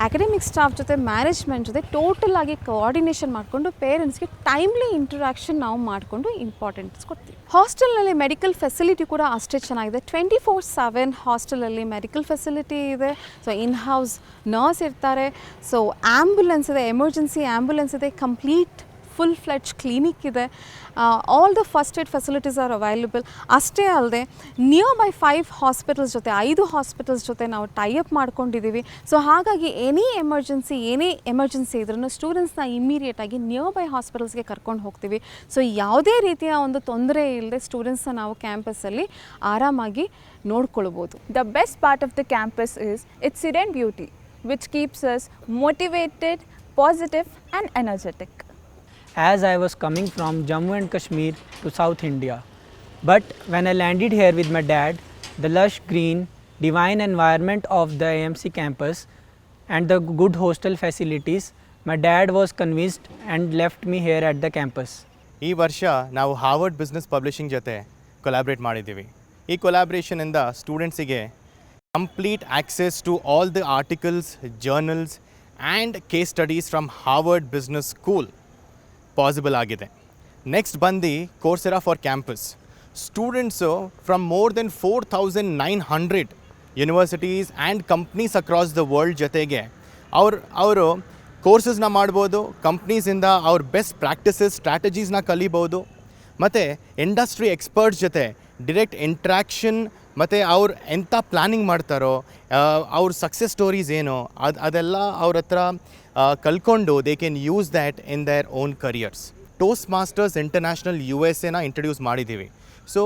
ಅಕಾಡೆಮಿಕ್ ಸ್ಟಾಫ್ ಜೊತೆ, ಮ್ಯಾನೇಜ್ಮೆಂಟ್ ಜೊತೆ ಟೋಟಲ್ ಆಗಿ ಕೋಆರ್ಡಿನೇಷನ್ ಮಾಡಿಕೊಂಡು ಪೇರೆಂಟ್ಸ್ಗೆ ಟೈಮ್ಲಿ ಇಂಟ್ರಾಕ್ಷನ್ ನಾವು ಮಾಡಿಕೊಂಡು ಇಂಪಾರ್ಟೆನ್ಸ್ ಕೊಡ್ತೀವಿ. ಹಾಸ್ಟೆಲ್ನಲ್ಲಿ ಮೆಡಿಕಲ್ ಫೆಸಿಲಿಟಿ ಕೂಡ ಅಷ್ಟೇ ಚೆನ್ನಾಗಿದೆ. 24/7 ಹಾಸ್ಟೆಲಲ್ಲಿ ಮೆಡಿಕಲ್ ಫೆಸಿಲಿಟಿ ಇದೆ. ಸೊ ಇನ್ ಹೌಸ್ ನರ್ಸ್ ಇರ್ತಾರೆ. ಸೊ ಆ್ಯಂಬುಲೆನ್ಸ್ ಇದೆ, ಎಮರ್ಜೆನ್ಸಿ ಆ್ಯಂಬುಲೆನ್ಸ್ ಇದೆ, ಕಂಪ್ಲೀಟ್ ಫುಲ್ ಫ್ಲೆಡ್ಜ್ ಕ್ಲಿನಿಕ್ ಇದೆ. All the first aid facilities are available. ಅಷ್ಟೇ ಅಲ್ಲದೆ ನಿಯರ್ ಬೈ 5 ಹಾಸ್ಪಿಟಲ್ಸ್ ಜೊತೆ, 5 ಹಾಸ್ಪಿಟಲ್ಸ್ ಜೊತೆ ನಾವು ಟೈಅಪ್ ಮಾಡ್ಕೊಂಡಿದ್ದೀವಿ. ಸೊ ಹಾಗಾಗಿ ಏನೇ ಎಮರ್ಜೆನ್ಸಿ ಇದ್ರೂ ಸ್ಟೂಡೆಂಟ್ಸ್ನ ಇಮಿಡಿಯೇಟಾಗಿ ನಿಯರ್ ಬೈ ಹಾಸ್ಪಿಟಲ್ಸ್ಗೆ ಕರ್ಕೊಂಡು ಹೋಗ್ತೀವಿ. ಸೊ ಯಾವುದೇ ರೀತಿಯ ಒಂದು ತೊಂದರೆ ಇಲ್ಲದೆ ಸ್ಟೂಡೆಂಟ್ಸ್ನ ನಾವು ಕ್ಯಾಂಪಸ್ಸಲ್ಲಿ ಆರಾಮಾಗಿ ನೋಡ್ಕೊಳ್ಬೋದು. The best part of the campus is its serene beauty, which keeps us motivated, positive and energetic. As I was coming from Jammu and Kashmir to South India. But when I landed here with my dad, the lush green, divine environment of the AMC campus and the good hostel facilities, my dad was convinced and left me here at the campus. ಈ ವರ್ಷ ನಾವು ಹಾರ್ವರ್ಡ್ ಬಿಸ್ನೆಸ್ ಪಬ್ಲಿಷಿಂಗ್ ಜೊತೆ ಕೊಲಾಬ್ರೇಟ್ ಮಾಡಿದ್ದೀವಿ. ಈ ಕೊಲಾಬ್ರೇಷನಿಂದ ಸ್ಟೂಡೆಂಟ್ಸಿಗೆ complete access to all the articles, journals and case studies from Harvard business school possible ಆಗಿದೆ. ನೆಕ್ಸ್ಟ್ ಬಂದು Coursera for campus. Students from more than 4,900 universities and companies across the world ಜೊತೆಗೆ ಅವರು ಕೋರ್ಸಸ್ನ ಮಾಡ್ಬೋದು. ಕಂಪ್ನೀಸಿಂದ ಅವ್ರ ಬೆಸ್ಟ್ ಪ್ರಾಕ್ಟಿಸಸ್, ಸ್ಟ್ರಾಟಜೀಸ್ನ ಕಲಿಬೋದು. ಮತ್ತು ಇಂಡಸ್ಟ್ರಿ ಎಕ್ಸ್ಪರ್ಟ್ಸ್ ಜೊತೆ ಡಿರೆಕ್ಟ್ ಇಂಟ್ರ್ಯಾಕ್ಷನ್ ಮತ್ತು ಅವ್ರು ಎಂಥ ಪ್ಲ್ಯಾನಿಂಗ್ ಮಾಡ್ತಾರೋ ಅವ್ರ ಸಕ್ಸಸ್ ಸ್ಟೋರೀಸ್ ಏನೋ ಅದೆಲ್ಲ ಅವ್ರ ಹತ್ರ ಕಲ್ಕೊಂಡು they can use that in their own careers. Toastmasters International USA introduce ಮಾಡಿದ್ದೀವಿ. ಸೊ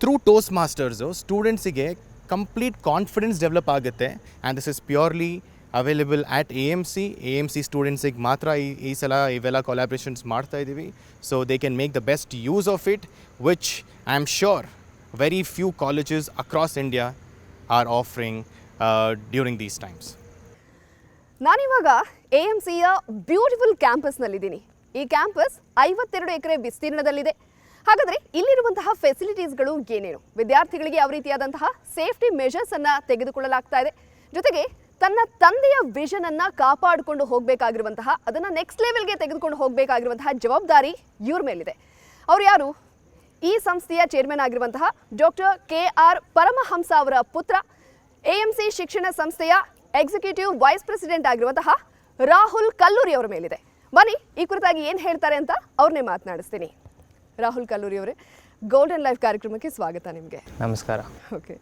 ಥ್ರೂ ಟೋಸ್ಟ್ ಮಾಸ್ಟರ್ಸು ಸ್ಟೂಡೆಂಟ್ಸಿಗೆ ಕಂಪ್ಲೀಟ್ ಕಾನ್ಫಿಡೆನ್ಸ್ ಡೆವಲಪ್ ಆಗುತ್ತೆ. And this is purely available at AMC ಸ್ಟೂಡೆಂಟ್ಸಿಗೆ ಮಾತ್ರ ಈ ಸಲ ಇವೆಲ್ಲ ಕೊಲಾಬ್ರೇಷನ್ಸ್ ಮಾಡ್ತಾ ಇದ್ದೀವಿ. So they can make the best use of it, which I am sure very few colleges across India are offering during these times. ನಾನಿವಾಗ AMCಯ ಬ್ಯೂಟಿಫುಲ್ ಕ್ಯಾಂಪಸ್ನಲ್ಲಿದ್ದೀನಿ. ಈ ಕ್ಯಾಂಪಸ್ 52 ಎಕರೆ ವಿಸ್ತೀರ್ಣದಲ್ಲಿದೆ. ಹಾಗಾದರೆ ಇಲ್ಲಿರುವಂತಹ ಫೆಸಿಲಿಟೀಸ್ಗಳು ಏನೇನು, ವಿದ್ಯಾರ್ಥಿಗಳಿಗೆ ಯಾವ ರೀತಿಯಾದಂತಹ ಸೇಫ್ಟಿ ಮೆಷರ್ಸನ್ನು ತೆಗೆದುಕೊಳ್ಳಲಾಗ್ತಾ ಇದೆ, ಜೊತೆಗೆ ತನ್ನ ತಂದೆಯ ವಿಷನನ್ನು ಕಾಪಾಡಿಕೊಂಡು ಹೋಗಬೇಕಾಗಿರುವಂತಹ, ಅದನ್ನು ನೆಕ್ಸ್ಟ್ ಲೆವೆಲ್ಗೆ ತೆಗೆದುಕೊಂಡು ಹೋಗಬೇಕಾಗಿರುವಂತಹ ಜವಾಬ್ದಾರಿ ಇವ್ರ ಮೇಲಿದೆ. ಅವ್ರು ಯಾರು? ಈ ಸಂಸ್ಥೆಯ ಚೇರ್ಮನ್ ಆಗಿರುವಂತಹ ಡಾಕ್ಟರ್ KR ಪರಮಹಂಸ ಅವರ ಪುತ್ರ, AMC ಶಿಕ್ಷಣ ಸಂಸ್ಥೆಯ ಎಕ್ಸಿಕ್ಯೂಟಿವ್ ವೈಸ್ ಪ್ರೆಸಿಡೆಂಟ್ ಆಗಿರುವಂತಹ ರಾಹುಲ್ ಕಲ್ಲೂರಿ ಅವರ ಮೇಲಿದೆ. ಬನ್ನಿ ಈ ಕುರಿತಾಗಿ ಏನು ಹೇಳ್ತಾರೆ ಅಂತ ಅವ್ರನ್ನೇ ಮಾತನಾಡಿಸ್ತೀನಿ. ರಾಹುಲ್ ಕಲ್ಲೂರಿ ಅವರೇ, ಗೋಲ್ಡನ್ ಲೈಫ್ ಕಾರ್ಯಕ್ರಮಕ್ಕೆ ಸ್ವಾಗತ ನಿಮಗೆ. ನಮಸ್ಕಾರ. ಓಕೆ,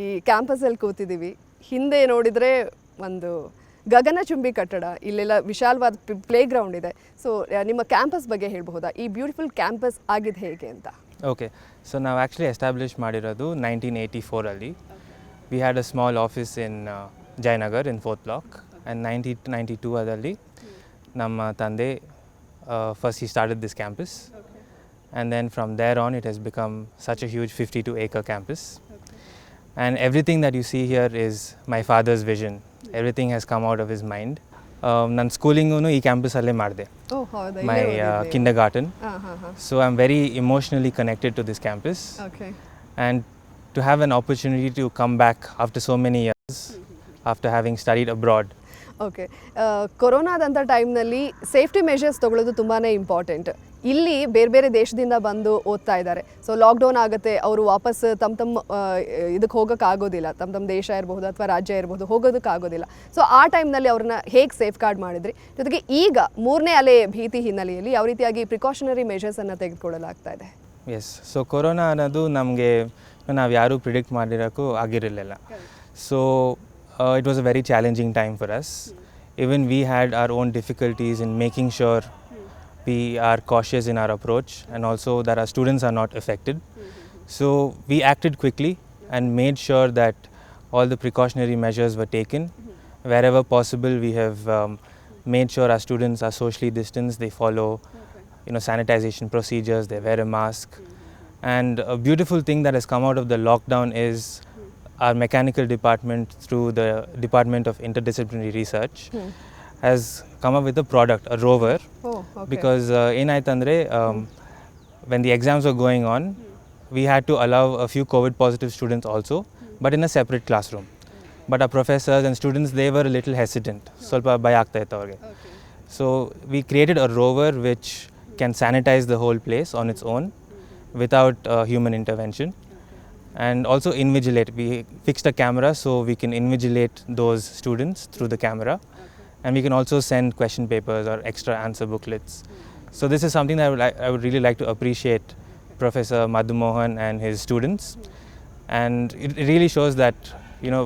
ಈ ಕ್ಯಾಂಪಸಲ್ಲಿ ಕೂತಿದ್ದೀವಿ. ಹಿಂದೆ ನೋಡಿದರೆ ಒಂದು ಗಗನಚುಂಬಿ ಕಟ್ಟಡ, ಇಲ್ಲೆಲ್ಲ ವಿಶಾಲವಾದ ಪ್ಲೇ ಗ್ರೌಂಡ್ ಇದೆ. ಸೊ ನಿಮ್ಮ ಕ್ಯಾಂಪಸ್ ಬಗ್ಗೆ ಹೇಳಬಹುದಾ? ಈ ಬ್ಯೂಟಿಫುಲ್ ಕ್ಯಾಂಪಸ್ ಆಗಿದೆ ಹೇಗೆ ಅಂತ? ಓಕೆ, ಸೊ ನಾವು ಆ್ಯಕ್ಚುಲಿ ಎಸ್ಟಾಬ್ಲಿಷ್ ಮಾಡಿರೋದು 1984 we had a small office in Jayanagar in 4th block. And 1992 ನಮ್ಮ ತಂದೆ first he started this campus. And then from there on it has become such a huge 52-acre campus. And everything that you see here is my father's vision. Everything has come out of his mind. ನನ್ನ ಸ್ಕೂಲಿಂಗು ಈ ಕ್ಯಾಂಪಸಲ್ಲೇ ಮಾಡಿದೆ, ಮೈ kindergarten. So I'm very emotionally connected to this campus. And to have an opportunity to come back after so many years, after having studied abroad. Okay, ಕೊರೋನಾದಂಥ ಟೈಮ್ನಲ್ಲಿ ಸೇಫ್ಟಿ ಮೆಷರ್ಸ್ ತೊಗೊಳ್ಳೋದು ತುಂಬಾ ಇಂಪಾರ್ಟೆಂಟ್. ಇಲ್ಲಿ ಬೇರೆ ಬೇರೆ ದೇಶದಿಂದ ಬಂದು ಓದ್ತಾ ಇದ್ದಾರೆ. ಸೊ ಲಾಕ್ಡೌನ್ ಆಗುತ್ತೆ, ಅವರು ವಾಪಸ್ ತಮ್ಮ ಇದಕ್ಕೆ ಹೋಗೋಕ್ಕಾಗೋದಿಲ್ಲ, ತಮ್ಮ ದೇಶ ಇರಬಹುದು ಅಥವಾ ರಾಜ್ಯ ಇರಬಹುದು, ಹೋಗೋದಕ್ಕಾಗೋದಿಲ್ಲ. ಸೊ ಆ ಟೈಮ್ನಲ್ಲಿ ಅವ್ರನ್ನ ಹೇಗೆ ಸೇಫ್ ಗಾರ್ಡ್ ಮಾಡಿದ್ರಿ? ಜೊತೆಗೆ ಈಗ 3ನೇ ಅಲೆ ಭೀತಿ ಹಿನ್ನೆಲೆಯಲ್ಲಿ ಯಾವ ರೀತಿಯಾಗಿ ಪ್ರಿಕಾಷನರಿ ಮೆಷರ್ಸನ್ನು ತೆಗೆದುಕೊಳ್ಳಲಾಗ್ತಾ ಇದೆ? ಎಸ್, ಸೊ ಕೊರೋನಾ ಅನ್ನೋದು ನಮಗೆ ನಾವು ಯಾರೂ ಪ್ರಿಡಿಕ್ಟ್ ಮಾಡಿರೋಕ್ಕೂ ಆಗಿರಲಿಲ್ಲ. So it was a very challenging time for us. Even we had our own difficulties in making sure we are cautious in our approach and also that our students are not affected. So we acted quickly and made sure that all the precautionary measures were taken. Wherever possible, we have made sure our students are socially distanced, they follow sanitization procedures, they wear a mask. And a beautiful thing that has come out of the lockdown is our mechanical department, through the Department of Interdisciplinary Research, has come up with a product, a rover. Because ಏನಾಯ್ತಂದರೆ when the exams were going on, we had to allow a few COVID positive students also, but in a separate classroom. But our professors and students, they were a little hesitant. ಸ್ವಲ್ಪ ಭಯ ಆಗ್ತಾ ಇತ್ತು ಅವ್ರಿಗೆ. So we created a rover which can sanitize the whole place on its own without human intervention. And also invigilate. We fixed a camera so we can invigilate those students through the camera. And we can also send question papers or extra answer booklets. So this is something that I would really like to appreciate Professor Madhu Mohan and his students. And it really shows that,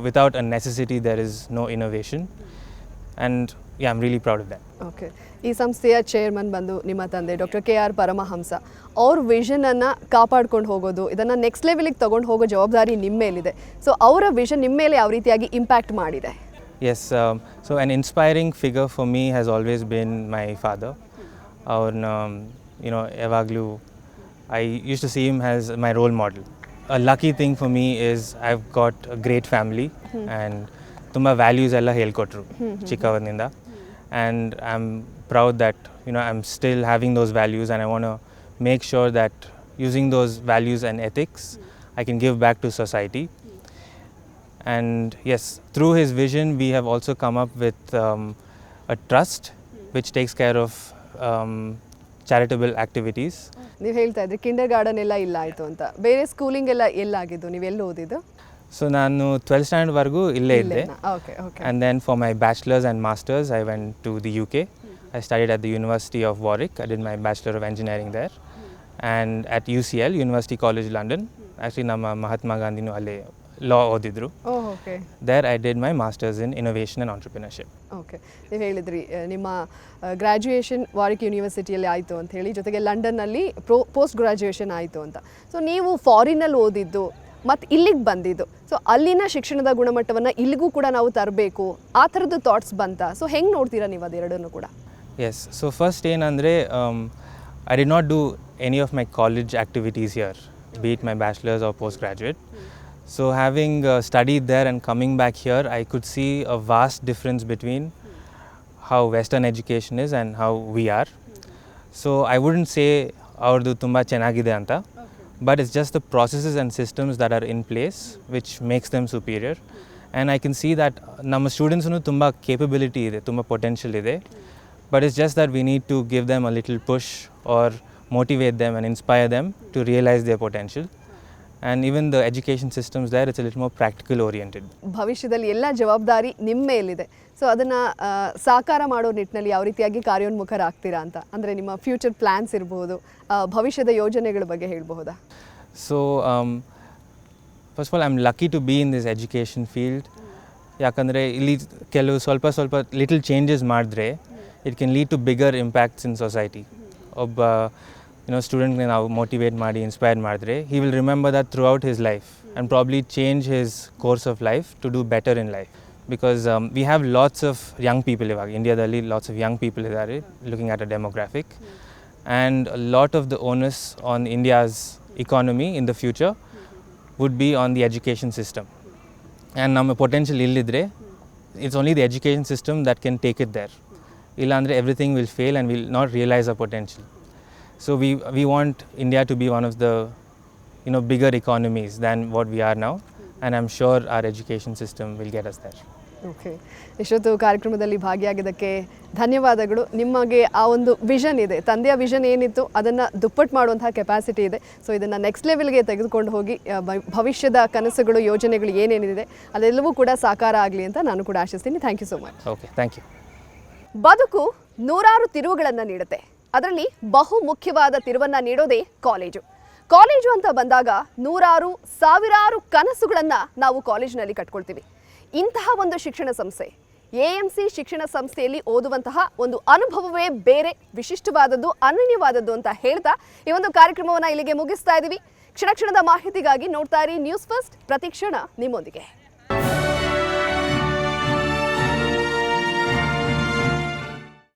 without a necessity there is no innovation. And yeah, I'm really proud of that. Okay, ಈ ಸಂಸ್ಥೆಯ ಚೇರ್ಮನ್ ಬಂದು ನಿಮ್ಮ ತಂದೆ ಡಾಕ್ಟರ್ KR ಪರಮಹಂಸ. ಅವ್ರ ವಿಷನನ್ನು ಕಾಪಾಡ್ಕೊಂಡು ಹೋಗೋದು, ಇದನ್ನು ನೆಕ್ಸ್ಟ್ ಲೆವೆಲಿಗೆ ತೊಗೊಂಡು ಹೋಗೋ ಜವಾಬ್ದಾರಿ ನಿಮ್ಮ ಮೇಲಿದೆ. ಸೊ ಅವರ ವಿಷನ್ ನಿಮ್ಮ ಮೇಲೆ ಯಾವ ರೀತಿಯಾಗಿ ಇಂಪ್ಯಾಕ್ಟ್ ಮಾಡಿದೆ? Yes, so an inspiring figure for me has always been my father. ಯಾವಾಗಲೂ I used to see him as my role model. A lucky thing for me is I've got a great family and ತುಂಬ ವ್ಯಾಲ್ಯೂಸ್ ಎಲ್ಲ ಹೇಳ್ಕೊಟ್ರು ಚಿಕ್ಕವನಿಂದ. And I'm proud that I'm still having those values, and I want to make sure that using those values and ethics I can give back to society. And yes, through his vision we have also come up with a trust which takes care of charitable activities. ನೀವು ಹೇಳ್ತಾ ಇದ್ರಿ ಕಿಂಡರ್ ಗಾರ್ಡನ್ ಎಲ್ಲ ಇಲ್ಲ ಆಯಿತು ಅಂತ, ಬೇರೆ ಸ್ಕೂಲಿಂಗ್ ಎಲ್ಲ ಎಲ್ಲಾಗಿದ್ದು, ನೀವೆಲ್ಲ ಓದಿದ್ದು? ಸೊ ನಾನು 12th ಸ್ಟ್ಯಾಂಡರ್ಡ್ವರೆಗೂ ಇಲ್ಲೇ ಇದ್ದೆ. Okay. And then for my bachelor's and master's I went to the UK. I studied at the University of Warwick. I did my Bachelor of Engineering there. and at UCL, University College London. Actually, ನಮ್ಮ ಮಹಾತ್ಮ ಗಾಂಧಿನೂ ಅಲ್ಲೇ law ಓದಿದ್ರು. Okay. There I did my masters in innovation and entrepreneurship. Okay, ನೀವು ಹೇಳಿದ್ರಿ ನಿಮ್ಮ ಗ್ರ್ಯಾಜುಯೇಷನ್ ವಾರಿಕ್ ಯೂನಿವರ್ಸಿಟಿಯಲ್ಲಿ ಆಯಿತು ಅಂತ ಹೇಳಿ, ಜೊತೆಗೆ ಲಂಡನ್ನಲ್ಲಿ ಪೋಸ್ಟ್ ಗ್ರ್ಯಾಜುಯೇಷನ್ ಆಯಿತು ಅಂತ. ಸೊ ನೀವು ಫಾರಿನಲ್ಲಿ ಓದಿದ್ದು ಮತ್ತು ಇಲ್ಲಿಗೆ ಬಂದಿದ್ದು, ಸೊ ಅಲ್ಲಿನ ಶಿಕ್ಷಣದ ಗುಣಮಟ್ಟವನ್ನು ಇಲ್ಲಿಗೂ ಕೂಡ ನಾವು ತರಬೇಕು, ಆ ಥರದ್ದು ಥಾಟ್ಸ್ ಬಂತ? ಸೊ ಹೆಂಗೆ ನೋಡ್ತೀರಾ ನೀವು ಅದೆರಡನ್ನು ಕೂಡ? Yes, so first ಏನಂದರೆ I did not do any of my college activities here, be it my bachelor's or postgraduate. So having studied there and coming back here, I could see a vast difference between how Western education is and how we are. So I wouldn't say ಅವ್ರದ್ದು ತುಂಬ ಚೆನ್ನಾಗಿದೆ ಅಂತ, but it's just the processes and systems that are in place which makes them superior. And I can see that ನಮ್ಮ ಸ್ಟೂಡೆಂಟ್ಸ್ನು ತುಂಬ ಕೇಪಬಿಲಿಟಿ ಇದೆ, ತುಂಬ ಪೊಟೆನ್ಷಿಯಲ್ ಇದೆ, but it's just that we need to give them a little push or motivate them and inspire them to realize their potential. And even the education systems there, it's a little more practical oriented. ಭವಿಷ್ಯದಲ್ಲಿ ಎಲ್ಲ ಜವಾಬ್ದಾರಿ ನಿಮ್ಮ ಮೇಲಿದೆ. ಸೊ ಅದನ್ನು ಸಾಕಾರ ಮಾಡೋ ನಿಟ್ಟಿನಲ್ಲಿ ಯಾವ ರೀತಿಯಾಗಿ ಕಾರ್ಯೋನ್ಮುಖರಾಗ್ತೀರಾ ಅಂತ, ಅಂದರೆ ನಿಮ್ಮ ಫ್ಯೂಚರ್ ಪ್ಲ್ಯಾನ್ಸ್ ಇರ್ಬೋದು, ಭವಿಷ್ಯದ ಯೋಜನೆಗಳ ಬಗ್ಗೆ ಹೇಳ್ಬಹುದಾ? So first of all, I'm lucky to be in this education field. ಯಾಕಂದರೆ ಇಲ್ಲಿ ಕೆಲವು ಸ್ವಲ್ಪ ಲಿಟಲ್ ಚೇಂಜಸ್ ಮಾಡಿದ್ರೆ it can lead to bigger impacts in society. ಒಬ್ಬ ಸ್ಟೂಡೆಂಟ್ಗೆ ನಾವು ಮೋಟಿವೇಟ್ ಮಾಡಿ ಇನ್ಸ್ಪೈರ್ ಮಾಡಿದ್ರೆ he will remember that throughout his life and probably change his course of life to do better in life. Because we have lots of young people ಇವಾಗ ಇಂಡಿಯಾದಲ್ಲಿ lots of young people ಇದ್ದಾರೆ, looking at a demographic, and a lot of the onus on India's economy in the future would be on the education system. And ನಮ್ಮ potential ಇಲ್ಲಿದ್ರೆ it's only the education system that can take it there. ಇಲ್ಲಾಂದರೆ everything will fail and we'll not realize our potential. So we want India to be one of the bigger economies than what we are now, and I'm sure our education system will get us there. Okay, ಇಷ್ಟೊತ್ತು ಕಾರ್ಯಕ್ರಮದಲ್ಲಿ ಭಾಗಿಯಾಗಿದ್ದಕ್ಕೆ ಧನ್ಯವಾದಗಳು. ನಿಮಗೆ ಆ ಒಂದು ವಿಷನ್ ಇದೆ, ತಂದೆಯ ವಿಷನ್ ಏನಿತ್ತು ಅದನ್ನು ದುಪ್ಪಟ್ಟು ಮಾಡುವಂತಹ ಕೆಪಾಸಿಟಿ ಇದೆ. ಸೊ ಇದನ್ನು ನೆಕ್ಸ್ಟ್ ಲೆವೆಲ್ಗೆ ತೆಗೆದುಕೊಂಡು ಹೋಗಿ ಭವಿಷ್ಯದ ಕನಸುಗಳು, ಯೋಜನೆಗಳು ಏನೇನಿದೆ ಅದೆಲ್ಲವೂ ಕೂಡ ಸಾಕಾರ ಆಗಲಿ ಅಂತ ನಾನು ಕೂಡ ಆಶಿಸ್ತೀನಿ. Thank you so much. Okay, thank you. ಬದುಕು ನೂರಾರು ತಿರುವುಗಳನ್ನು ನೀಡುತ್ತೆ, ಅದರಲ್ಲಿ ಬಹು ಮುಖ್ಯವಾದ ತಿರುವನ್ನು ನೀಡೋದೇ ಕಾಲೇಜು. ಕಾಲೇಜು ಅಂತ ಬಂದಾಗ ನೂರಾರು ಸಾವಿರಾರು ಕನಸುಗಳನ್ನು ನಾವು ಕಾಲೇಜಿನಲ್ಲಿ ಕಟ್ಕೊಳ್ತೀವಿ. ಇಂತಹ ಒಂದು ಶಿಕ್ಷಣ ಸಂಸ್ಥೆ AMC ಶಿಕ್ಷಣ ಸಂಸ್ಥೆಯಲ್ಲಿ ಓದುವಂತಹ ಒಂದು ಅನುಭವವೇ ಬೇರೆ, ವಿಶಿಷ್ಟವಾದದ್ದು, ಅನನ್ಯವಾದದ್ದು ಅಂತ ಹೇಳ್ತಾ ಈ ಒಂದು ಕಾರ್ಯಕ್ರಮವನ್ನು ಇಲ್ಲಿಗೆ ಮುಗಿಸ್ತಾ ಇದ್ದೀವಿ. ಕ್ಷಣ ಕ್ಷಣದ ಮಾಹಿತಿಗಾಗಿ ನೋಡ್ತಾ ಇರಿ ನ್ಯೂಸ್ ಫಸ್ಟ್, ಪ್ರತಿಕ್ಷಣ ನಿಮ್ಮೊಂದಿಗೆ.